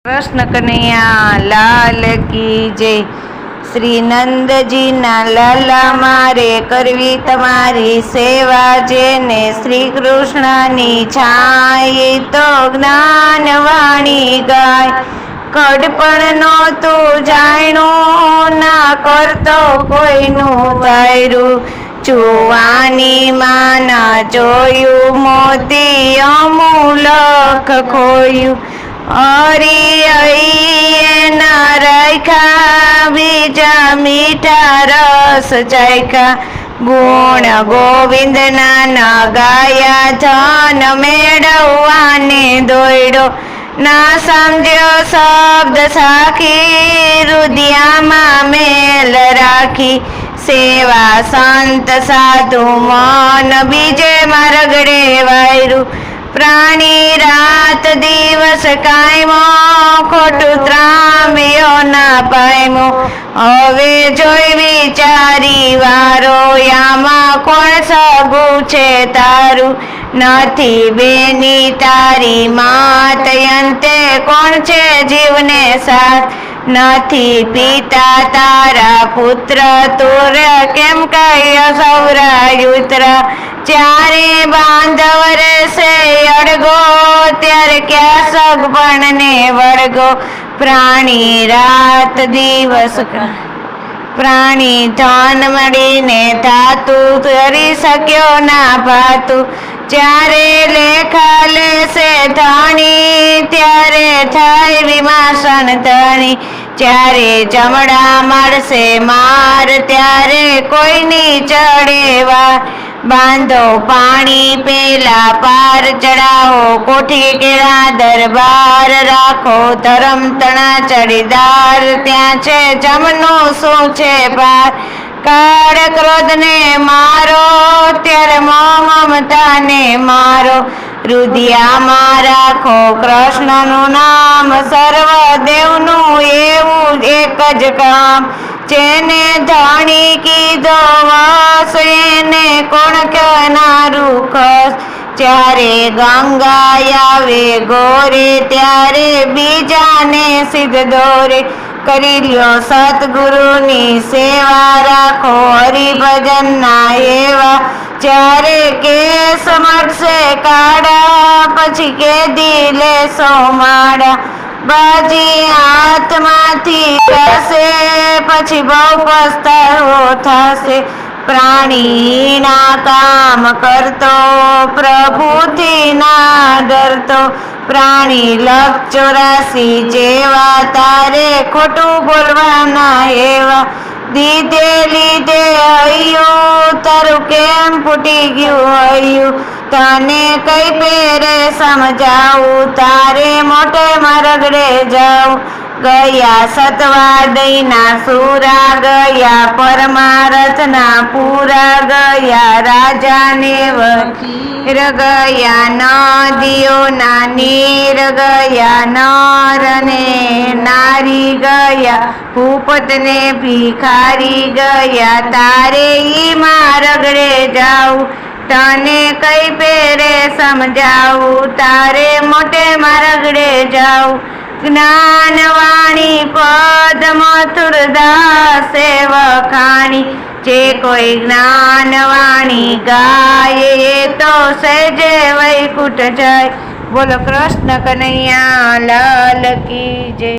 कृष्ण कन्हैया लाल की जय। श्री नंद जी ना लाला मारे करवी तमारी सेवा, जेने श्री कृष्ण नी छाई तो ज्ञान वाणी गाय। कड़पण नो तू जाणो ना करतो कोईनु तायरू, चुवानी माना जोयू मोती अमूलक खोयू। हरी आई ना राखा बीजा मीठा रस चाखा, गुण गोविंद ना न गाया धन मेळवाने दोयडो। ना समझ्यो शब्द साखी हृदयमा मेल राखी, सेवा संत साधु मन बीजे मारगड़े वायरू। प्राणी रात दिवस कायमो खोटू ત્રામ્યો ના પામ્યો, હવે જોઈ વિચારી વારો યામાં કોણ સગું છે તારું। નથી બેની તારી માત અંતે કોણ છે જીવને સાથ, નથી પિતા તારા પુત્ર તુર કેમ કહ્યો સૌરાયુત્ર। ચારે બાંધવ રહેશે અડગો ત્યારે ક્યાં સગપણ ને વળગો। પ્રાણી રાત દિવસ પ્રાણી ધન મળીને થાતું કરી શક્યો ના ભાતું। જ્યારે લેખા લેશે ધણી ત્યારે થાય વિમાસન ધણી, જ્યારે ચમડા મળશે માર ત્યારે કોઈની ચડે વાર। बांधो पानी पेला पार चढ़ाओ, कोठी केरा दरबार राखो धर्म तना चढ़ीदार, त्या छे जमनो शू छे पार। काळ क्रोध ने मारो त्यारे मोह ममता ने मारो, हृदयमा राखो कृष्णनु नाम सर्वदेवनु एवुं एक ज काम। जेने धणी कीधो वस एने कोण कनारू खस, त्यारे गंगा आवे गोरे त्यारे बीजाने सिद्ध दोरे। करी ल्यो सतगुरुनी सेवा राखो हरिभजन ना एवा, त्यारे केस मटसे काड़ा पछी के दिले सो माड़ा। बाजी हाथमांथी जशे पछी बहु पछतावो थशे, प्राणी ना काम करतो प्रभुथी ना डरतो। प्राणी लख 84 जेवा तारे खोटू बोलवाना एवा, दीधे लीधे हयू तारू केम फूटी गયું हयू। तने कई पेरे समझाऊ तारे मोटे मरगड़े जाऊ। गया सतवादई ना सूरा गया परमारथ ना पूरा, गया राजा ने वकीर गया नदियो ना नीर, गया नर ने नारी गया भूपत ने भिखारी गया। तारे ई मारगड़े जाऊ तने कई पेरे समझाऊ, तारे मोटे मारगड़े जाऊ। ज्ञान वाणी पद मथुर दासे वखाणी, जे कोई ज्ञान वाणी गाये तो सहजे वैकुंठ जाय। बोलो कृष्ण कन्हैया लाल की जय।